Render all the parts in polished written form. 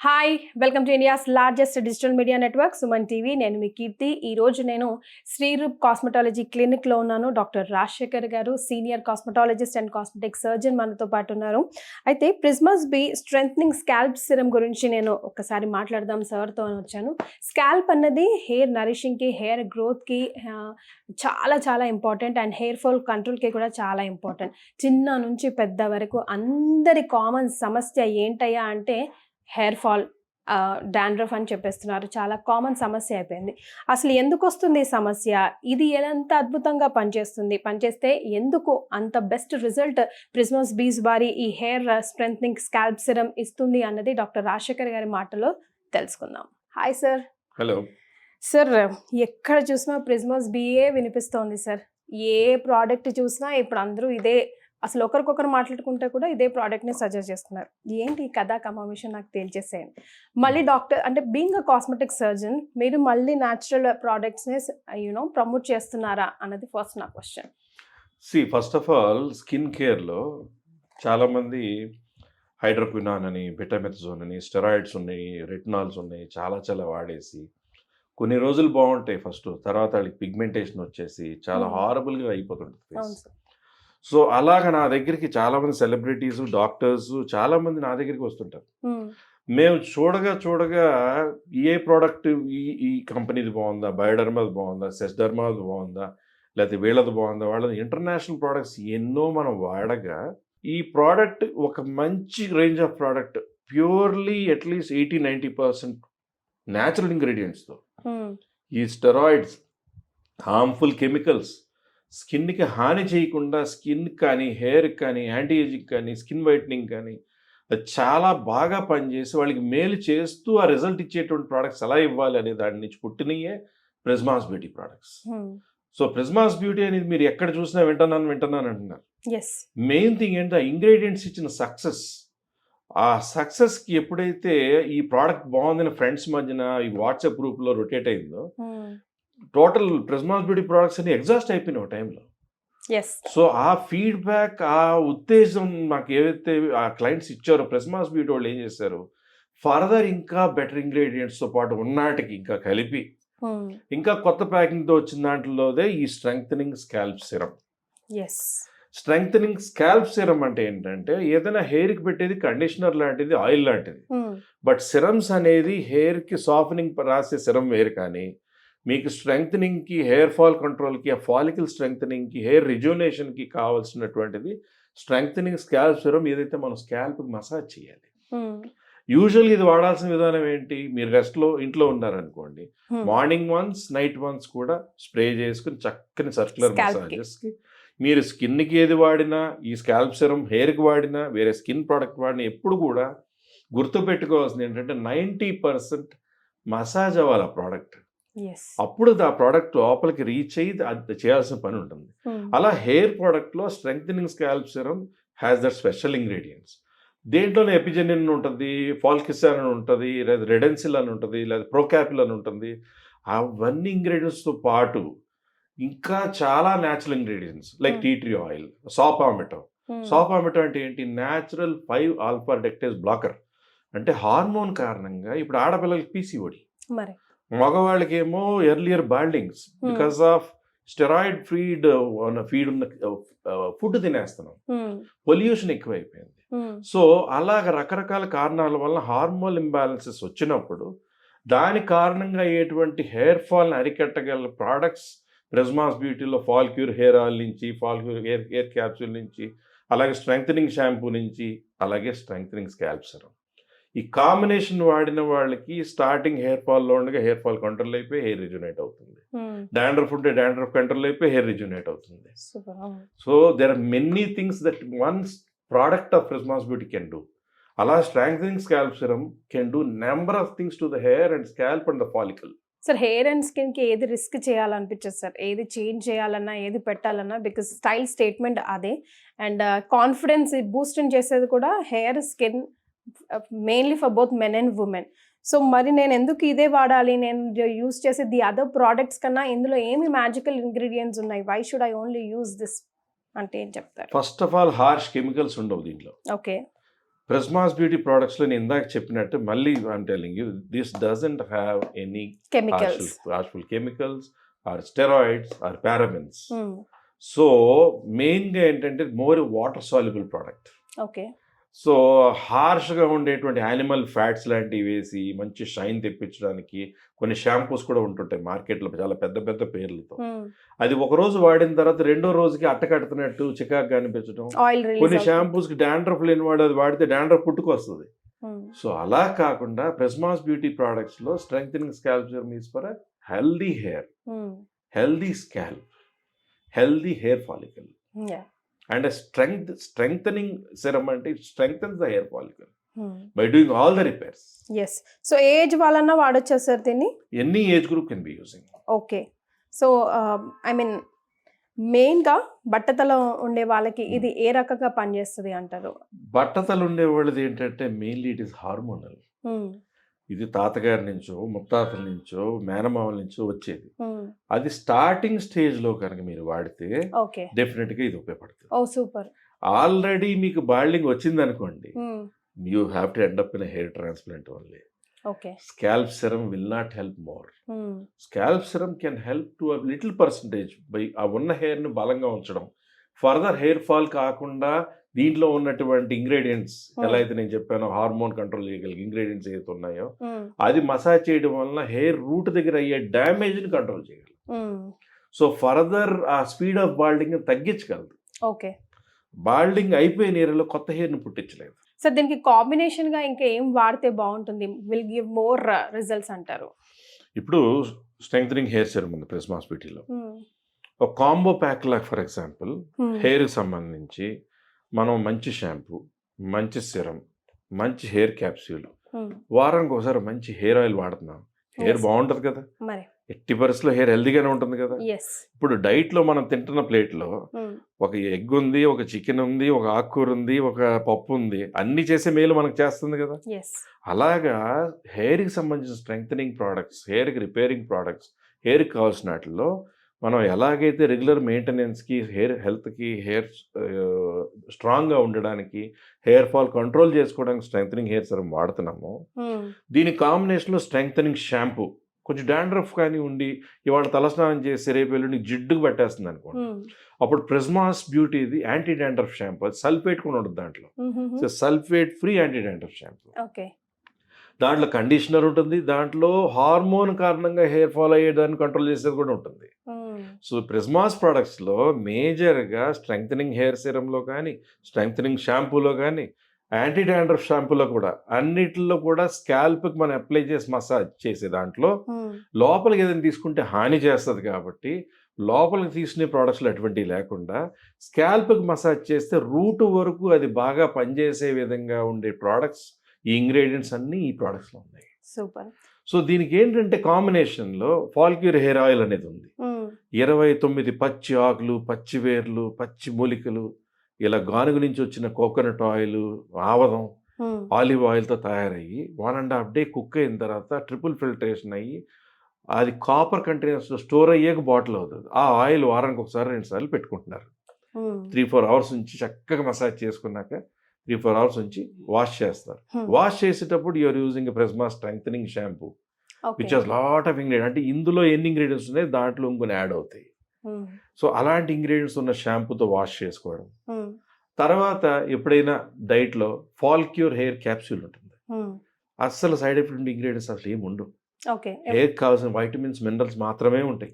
Hi welcome to India's largest digital media network Suman TV. నేను మీ కీర్తి. ఈరోజు నేను శ్రీరూప్ కాస్మెటాలజీ క్లినిక్లో ఉన్నాను. డాక్టర్ రాజశేఖర్ గారు senior cosmetologist and cosmetic surgeon మనతో పాటు ఉన్నారు. అయితే ప్రిస్మస్ బి స్ట్రెంథనింగ్ స్కాల్ప్ సిరం గురించి నేను ఒకసారి మాట్లాడదాం సార్తో వచ్చాను. స్కాల్ప్ అన్నది హెయిర్ నరిషింగ్కి, హెయిర్ గ్రోత్కి చాలా చాలా ఇంపార్టెంట్ అండ్ హెయిర్ ఫాల్ కంట్రోల్కి కూడా చాలా ఇంపార్టెంట్. చిన్న నుంచి పెద్ద వరకు అందరి కామన్ సమస్య ఏంటయ్యా అంటే హెయిర్ ఫాల్, డాండ్రఫ్ అని చెప్పేస్తున్నారు. చాలా కామన్ సమస్య అయిపోయింది. అసలు ఎందుకు వస్తుంది ఈ సమస్య? ఇది ఎంత అద్భుతంగా పనిచేస్తే ఎందుకు అంత బెస్ట్ రిజల్ట్ ప్రిస్మస్ బీస్ వారి ఈ హెయిర్ స్ట్రెంథనింగ్ స్కాల్ప్ సిరం ఇస్తుంది అన్నది డాక్టర్ రాజశేఖర్ గారి మాటలో తెలుసుకుందాం. Hi sir. హలో సార్, ఎక్కడ చూసినా ప్రిస్మస్ బీయే వినిపిస్తోంది సార్. ఏ ప్రోడక్ట్ చూసినా ఇప్పుడు అందరూ ఇదే, అసలు ఒకరికొకరు మాట్లాడుకుంటే కూడా ఇదే ప్రోడక్ట్ని సజెస్ట్ చేస్తున్నారు. ఏంటి ఈ కథా కమావిషయం నాకు తేల్చేసేయండి. మళ్ళీ డాక్టర్ అంటే బీయింగ్ అ కాస్మెటిక్ సర్జన్ మీరు మళ్ళీ న్యాచురల్ ప్రోడక్ట్స్ని ప్రమోట్ చేస్తున్నారా అన్నది ఫస్ట్ నా question. First of all skin కేర్లో చాలామంది హైడ్రోక్వినాన్ అని, బెటామెథజోన్ అని, స్టెరాయిడ్స్ ఉన్నాయి, రెటినాల్స్ ఉన్నాయి, చాలా వాడేసి కొన్ని రోజులు బాగుంటాయి ఫస్ట్, తర్వాత వాళ్ళకి పిగ్మెంటేషన్ వచ్చేసి చాలా హారబుల్గా అయిపోతుంటుంది ఫేస్. సో అలాగ నా దగ్గరికి చాలామంది సెలబ్రిటీస్, డాక్టర్స్ చాలామంది నా దగ్గరికి వస్తుంటారు. మేము చూడగా ఏ ప్రోడక్ట్ ఈ కంపెనీది బాగుందా, బయోడర్మాది బాగుందా, సెస్డర్మాది బాగుందా, లేకపోతే వీళ్ళది బాగుందా, వాళ్ళది ఇంటర్నేషనల్ ప్రోడక్ట్స్ ఎన్నో మనం వాడగా ఈ ప్రోడక్ట్ ఒక మంచి రేంజ్ ఆఫ్ ప్రోడక్ట్ ప్యూర్లీ అట్లీస్ట్ 80-90% న్యాచురల్ ఇంగ్రీడియంట్స్తో, ఈ స్టెరాయిడ్స్, హార్మ్ఫుల్ కెమికల్స్ స్కిన్కి హాని చేయకుండా, స్కిన్ కానీ హెయిర్ కానీ యాంటీ ఏజింగ్ కానీ స్కిన్ వైట్నింగ్ కానీ అది చాలా బాగా పనిచేసి వాళ్ళకి మేలు చేస్తూ ఆ రిజల్ట్ ఇచ్చేటువంటి ప్రోడక్ట్స్ ఎలా ఇవ్వాలి అనే దాని నుంచి పుట్టినయే ప్రిస్మాస్ బ్యూటీ ప్రోడక్ట్స్. సో ప్రిస్మాస్ బ్యూటీ అనేది మీరు ఎక్కడ చూసినా వింటున్నాను అంటున్నారు. మెయిన్ థింగ్ ఏంటంటే ఇంగ్రీడియంట్స్ ఇచ్చిన సక్సెస్, ఆ సక్సెస్కి ఎప్పుడైతే ఈ ప్రోడక్ట్ బాగుందని ఫ్రెండ్స్ మధ్యన ఈ వాట్సాప్ గ్రూప్లో రొటేట్ అయిందో టోటల్ ప్రిస్మాస్ బ్యూటీ ప్రోడక్ట్స్ అన్ని ఎగ్జాస్ట్ అయిపోయినాయి ఒక టైంలో. సో ఆ ఫీడ్బ్యాక్, ఆ ఉత్తేజం నాకు ఏవైతే ఆ క్లయింట్స్ ఇచ్చారో ప్రిస్మాస్ బ్యూటీ వాళ్ళు ఏం చేశారు, ఫర్దర్ ఇంకా బెటర్ ఇంగ్రీడియంట్స్తో పాటు ఉన్నాటికి ఇంకా కలిపి ఇంకా కొత్త ప్యాకింగ్తో వచ్చిన దాంట్లోదే ఈ strengthening scalp serum. Strengthening scalp serum అంటే ఏంటంటే ఏదైనా హెయిర్కి పెట్టేది కండిషనర్ లాంటిది, ఆయిల్ లాంటిది. బట్ సిరమ్స్ అనేది హెయిర్కి సాఫ్టనింగ్ రాసే సిరం వేరు, కానీ మీకు స్ట్రెంగ్థనింగ్కి, హెయిర్ ఫాల్ కంట్రోల్కి, ఆ ఫాలికల్ స్ట్రెంగ్థనింగ్కి, హెయిర్ రిజ్యూనేషన్కి కావాల్సినటువంటిది స్ట్రెంగ్థనింగ్ స్కాల్ప్ సిరం. ఏదైతే మనం స్కాల్ప్కి మసాజ్ చేయాలి. యూజువల్గా ఇది వాడాల్సిన విధానం ఏంటి, మీరు రెస్ట్లో ఇంట్లో ఉన్నారనుకోండి, మార్నింగ్ వన్స్, నైట్ వన్స్ కూడా స్ప్రే చేసుకుని చక్కని సర్క్యులర్ మసాజెస్కి మీరు స్కిన్కి ఏది వాడినా, ఈ స్కాల్ప్ సిరం హెయిర్కి వాడినా, వేరే స్కిన్ ప్రోడక్ట్ వాడినా ఎప్పుడు కూడా గుర్తుపెట్టుకోవాల్సింది ఏంటంటే 90% మసాజ్ అవ్వాలి ఆ ప్రోడక్ట్. అప్పుడు ఆ ప్రోడక్ట్ లోపలికి రీచ్ అయ్యి అది చేయాల్సిన పని ఉంటుంది. అలా హెయిర్ ప్రోడక్ట్లో strengthening scalp serum has that special ingredients. దేంట్లోనే ఎపిజెనిన్ ఉంటుంది, ఫాల్కిసాన్ అని ఉంటుంది, లేదా రెడెన్సిల్ అని ఉంటుంది, లేదా ప్రోకాపిల్ అని ఉంటుంది. అవన్నీ ఇంగ్రీడియంట్స్తో పాటు ఇంకా చాలా natural ingredients like tea tree oil, saw palmetto. Saw palmetto అంటే ఏంటి, న్యాచురల్ 5-alpha reductase బ్లాకర్. అంటే హార్మోన్ కారణంగా ఇప్పుడు ఆడపిల్లలకి పీసీఓడి, మగవాళ్ళకేమో earlier baldings because of steroid feed ఉన్న ఫుడ్ తినేస్తున్నాం, పొల్యూషన్ ఎక్కువైపోయింది. సో అలాగ రకరకాల కారణాల వల్ల హార్మోన్ ఇంబ్యాలెన్సెస్ వచ్చినప్పుడు దాని కారణంగా అయ్యేటువంటి హెయిర్ ఫాల్ని అరికట్టగల ప్రోడక్ట్స్ ప్రిస్మాస్ బ్యూటీలో ఫాల్ క్యూర్ హెయిర్ ఆయిల్ నుంచి, ఫాల్ క్యూర్ హెయిర్ క్యాప్సూల్ నుంచి, అలాగే స్ట్రెంగ్థనింగ్ షాంపూ నుంచి, అలాగే స్ట్రెంగ్థనింగ్ స్కాల్ప్ సిరం. ఈ కాంబినేషన్ వాడిన వాళ్ళకి స్టార్టింగ్ హెయిర్ ఫాల్లో ఉండగా హెయిర్ ఫాల్ కంట్రోల్ అయిపోయి హెయిర్ రిజ్యూనేట్ అవుతుంది. డాండ్రఫ్ ఉంటే డాండ్రఫ్ కంట్రోల్ అయిపోయి హెయిర్ రిజ్యూనేట్ అవుతుంది. So there are many things that one product of Prismas beauty can do. అలా strengthening scalp serum can do number of things to the hair and scalp and the follicle. Sir, hair and స్కిన్కి ఏది risk చేయాలనిపించదు sir, ఏది change చేయాలన్నా, ఏది పెట్టాలన్నా, because style statement అదే. And confidence Boost చేసేది కూడా hair, skin, mainly for both men and women. So మరి నేను ఎందుకు ఇదే వాడాలి, నేను యూజ్ చేసే ది అదర్ ప్రోడక్ట్స్ కన్నా ఇందులో ఏమి మ్యాజికల్ ఇంగ్రీడియంట్స్ ఉన్నాయి, why should I only use this అంటే ఏం చెప్తారు? First of all harsh chemicals ఉండవు దీంట్లో. ఓకే. ప్రిస్మాస్ బ్యూటీ ప్రొడక్ట్స్లో నేను ఇందాక చెప్పినట్టు మళ్ళీ I'm telling you this doesn't have any chemicals. harmful chemicals or steroids or parabens. So మెయిన్గా ఏంటంటే more water soluble product. Okay. So హార్ష్గా ఉండేటువంటి యానిమల్ ఫ్యాట్స్ లాంటివి వేసి మంచి షైన్ తెప్పించడానికి కొన్ని షాంపూస్ కూడా ఉంటుంటాయి మార్కెట్లో చాలా పెద్ద పెద్ద పేర్లతో. అది ఒక రోజు వాడిన తర్వాత రెండో రోజుకి అట్టకడుతున్నట్టు చికాకు కనిపించడం. ఆయిల్ కొన్ని షాంపూస్కి డాండ్రఫ్ లేని వాడు అది వాడితే డాండ్రఫ్ పుట్టుకొస్తుంది. సో అలా కాకుండా ప్రిస్మాస్ బ్యూటీ ప్రోడక్ట్స్లో strengthening scalp serum is for healthy hair, healthy scalp, healthy hair follicle. And strengthening serum అంటే it strengthens the hair follicle by doing all the repairs. Yes. So age వాళ్ళన్నా వాడొచ్చా sir దీన్ని? Any age group can be using. Okay. So I mean మెయిన్గా బట్టతల ఉండే వాళ్ళకి ఇది ఏ రకంగా పనిచేస్తుంది అంటారు? బట్టతలు ఉండే వాళ్ళది ఏంటంటే మెయిన్లీ ఇట్ ఈస్ హార్మోనల్. ఇది తాతగారి నుంచో ముత్తాతల నుంచో మేనమామల నుంచో వచ్చేది. అది స్టార్టింగ్ స్టేజ్లో కనుక మీరు వాడితే ఓకే డెఫినెట్గా ఇది ఉపయోగపడుతుంది. ఓ సూపర్. ఆల్రెడీ మీకు బాల్డింగ్ వచ్చింది అనుకోండి, you have to end up in hair transplant only. Okay. Scalp serum will not help more. Scalp serum can help to a little percentage by ఆ ఉన్న హెయిర్ని బలంగా ఉంచడం, ఫర్దర్ హెయిర్ ఫాల్ కాకుండా దీంట్లో ఉన్నటువంటి ఇంగ్రీడియంట్స్ ఎలా అయితే నేను చెప్పానో హార్మోన్ కంట్రోల్ చేయగలిగే ఇంగ్రీడియంట్స్ ఏదైతే ఉన్నాయో అది మసాజ్ చేయడం వలన హెయిర్ రూట్ దగ్గర అయ్యే డ్యామేజ్ని కంట్రోల్ చేయగలదు. సో ఫర్దర్ ఆ స్పీడ్ ఆఫ్ బాల్డింగ్ తగ్గించగలదు. ఓకే. బాల్డింగ్ అయిపోయిన ఏరియాలో కొత్త హెయిర్ని పుట్టించలేదు. సో దీనికి కాంబినేషన్గా ఇంకా ఏం వాడితే బాగుంటుంది, విల్ గివ్ మోర్ రిజల్ట్స్ అంటారు? ఇప్పుడు స్ట్రెంగ్థనింగ్ హెయిర్ సెరమ్ ఉంది ప్రిస్మాస్ బ్యూటీలో. ఒక కాంబో ప్యాక్ లాగా ఫర్ ఎగ్జాంపుల్ హెయిర్కి సంబంధించి మనం మంచి షాంపూ, మంచి సిరమ్, మంచి హెయిర్ క్యాప్సూల్, వారానికి ఒకసారి మంచి హెయిర్ ఆయిల్ వాడుతున్నాం, హెయిర్ బాగుంటుంది కదా, ఎట్టి పరిస్థితుల్లో హెయిర్ హెల్దీగానే ఉంటుంది కదా. ఇప్పుడు డైట్లో మనం తింటున్న ప్లేట్లో ఒక ఎగ్ ఉంది, ఒక చికెన్ ఉంది, ఒక ఆకుకూర ఉంది, ఒక పప్పు ఉంది, అన్ని చేసే మేలు మనకు చేస్తుంది కదా. అలాగా హెయిర్కి సంబంధించిన స్ట్రెంగ్థనింగ్ ప్రోడక్ట్స్, హెయిర్కి రిపేరింగ్ ప్రోడక్ట్స్, హెయిర్కి కావాల్సిన వాటిల్లో మనం ఎలాగైతే రెగ్యులర్ మెయింటెనెన్స్కి, హెయిర్ హెల్త్కి, హెయిర్ స్ట్రాంగ్గా ఉండడానికి, హెయిర్ ఫాల్ కంట్రోల్ చేసుకోవడానికి స్ట్రెంగ్థనింగ్ హెయిర్ సెరమ్ వాడుతున్నామో, దీని కాంబినేషన్లో స్ట్రెంగ్థనింగ్ షాంపూ, కొంచెం డాండ్రఫ్ కానీ ఉండి ఇవాళ తలస్నానం చేసి రేపు ఎల్లుండి జిడ్డుకు పట్టేస్తుంది అనుకోండి, అప్పుడు ప్రిస్మాస్ బ్యూటీది యాంటీ డాండ్రఫ్ షాంపూ, సల్ఫేట్ కూడా ఉంటుంది దాంట్లో. So sulphate free anti dandruff shampoo. దాంట్లో కండిషనర్ ఉంటుంది, దాంట్లో హార్మోన్ కారణంగా హెయిర్ ఫాల్ అయ్యేదాన్ని కంట్రోల్ చేసేది కూడా ఉంటుంది. సో ప్రిస్మాస్ ప్రొడక్ట్స్లో మేజర్గా స్ట్రెంగ్థనింగ్ హెయిర్ సెరమ్లో కానీ, స్ట్రెంగ్థనింగ్ షాంపూలో కానీ, యాంటీ డాండ్రఫ్ షాంపూలో కూడా, అన్నిటిలో కూడా స్కాల్ప్కి మనం అప్లై చేసి మసాజ్ చేసే దాంట్లో లోపలికి ఏదైనా తీసుకుంటే హాని చేస్తుంది కాబట్టి లోపలికి తీసుకునే ప్రోడక్ట్స్లో అటువంటివి లేకుండా స్కాల్ప్కి మసాజ్ చేస్తే రూట్ వరకు అది బాగా పనిచేసే విధంగా ఉండే ప్రోడక్ట్స్, ఈ ఇంగ్రీడియంట్స్ అన్నీ ఈ ప్రోడక్ట్స్లో ఉన్నాయి. సూపర్. సో దీనికి ఏంటంటే కాంబినేషన్లో ఫాల్క్యూర్ హెయిర్ ఆయిల్ అనేది ఉంది. 29 పచ్చి ఆకులు, పచ్చి వేర్లు, పచ్చి మూలికలు, ఇలా గానుగ నుంచి వచ్చిన కోకోనట్ ఆయిల్, ఆవదం, ఆలివ్ ఆయిల్తో తయారయ్యి 1.5 day కుక్ అయిన తర్వాత ట్రిపుల్ ఫిల్టరేషన్ అయ్యి అది కాపర్ కంటైనర్స్లో స్టోర్ అయ్యాక బాటిల్ అవుతుంది. ఆ ఆయిల్ వారానికి ఒకసారి 2 సార్లు పెట్టుకుంటున్నారు. 3-4 hours నుంచి చక్కగా మసాజ్ చేసుకున్నాక 3-4 hours నుంచి వాష్ చేస్తారు. వాష్ చేసేటప్పుడు you're using Prisma strengthening shampoo which has lot of ingredient. అంటే ఇందులో ఎన్ని ఇంగ్రీడియంట్స్ ఉన్నాయి దాంట్లో ఇంకొన్ని యాడ్ అవుతాయి. సో అలాంటి ఇంగ్రీడియంట్స్ ఉన్న షాంపూతో వాష్ చేసుకోవడం. తర్వాత ఎప్పుడైనా డైట్లో ఫాల్క్యూర్ హెయిర్ క్యాప్సూల్ ఉంటుంది. అస్సలు సైడ్ ఎఫెక్ట్ ఉండే ఇంగ్రీడియంట్స్ అసలు ఏమి ఉండవు. హెయిర్ కావాల్సిన వైటమిన్స్, మినరల్స్ మాత్రమే ఉంటాయి.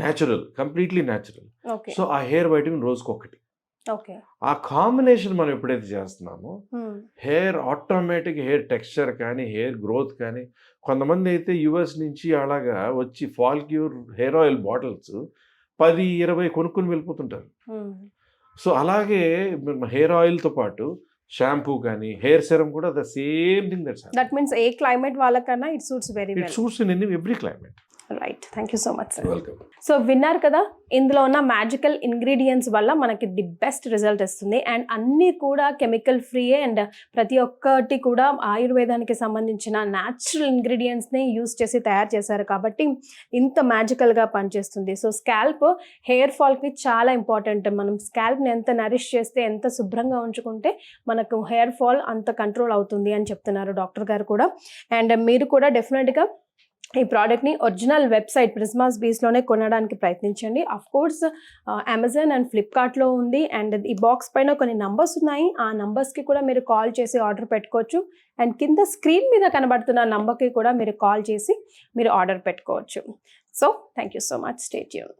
Natural, completely natural. సో ఆ హెయిర్ వైటమిన్ రోజుకొకటి. ఆ కాంబినేషన్ మనం ఎప్పుడైతే చేస్తున్నామో హెయిర్ ఆటోమేటిక్ హెయిర్ టెక్స్చర్ కానీ, హెయిర్ గ్రోత్ కానీ, కొంతమంది అయితే యుఎస్ నుంచి అలాగా వచ్చి ఫాల్క్యూర్ హెయిర్ ఆయిల్ బాటిల్స్ 10-20 కొనుక్కొని వెళ్ళిపోతుంటారు. సో అలాగే హెయిర్ ఆయిల్తో పాటు షాంపూ కానీ, హెయిర్ సెరమ్ కూడా the same thing. That means ఏ క్లైమేట్ వాళ్ళకన్నా it suits very well. It suits in every climate. Right, thank you so much sir. Welcome. So విన్నారు కదా, ఇందులో ఉన్న మ్యాజికల్ ఇంగ్రీడియంట్స్ వల్ల మనకి ది బెస్ట్ రిజల్ట్ ఇస్తుంది. అండ్ అన్నీ కూడా కెమికల్ ఫ్రీయే అండ్ ప్రతి ఒక్కటి కూడా ఆయుర్వేదానికి సంబంధించిన న్యాచురల్ ఇంగ్రీడియంట్స్ని యూస్ చేసి తయారు చేశారు కాబట్టి ఇంత మ్యాజికల్గా పనిచేస్తుంది. సో స్కాల్ప్ హెయిర్ ఫాల్కి చాలా ఇంపార్టెంట్. మనం స్కాల్ప్ని ఎంత నరిష్ చేస్తే, ఎంత శుభ్రంగా ఉంచుకుంటే మనకు హెయిర్ ఫాల్ అంత కంట్రోల్ అవుతుంది అని చెప్తున్నారు డాక్టర్ గారు కూడా. అండ్ మీరు కూడా డెఫినెట్గా ఈ ప్రోడక్ట్ని ఒరిజినల్ వెబ్సైట్ ప్రిస్మాస్ బీస్లోనే కొనడానికి ప్రయత్నించండి. అఫ్ కోర్స్ అమెజాన్ అండ్ ఫ్లిప్కార్ట్లో ఉంది. అండ్ ఈ బాక్స్ పైన కొన్ని నంబర్స్ ఉన్నాయి, ఆ నంబర్స్కి కూడా మీరు కాల్ చేసి ఆర్డర్ పెట్టుకోవచ్చు. అండ్ కింద స్క్రీన్ మీద కనబడుతున్న నంబర్కి కూడా మీరు కాల్ చేసి మీరు ఆర్డర్ పెట్టుకోవచ్చు. So thank you so much, stay tune.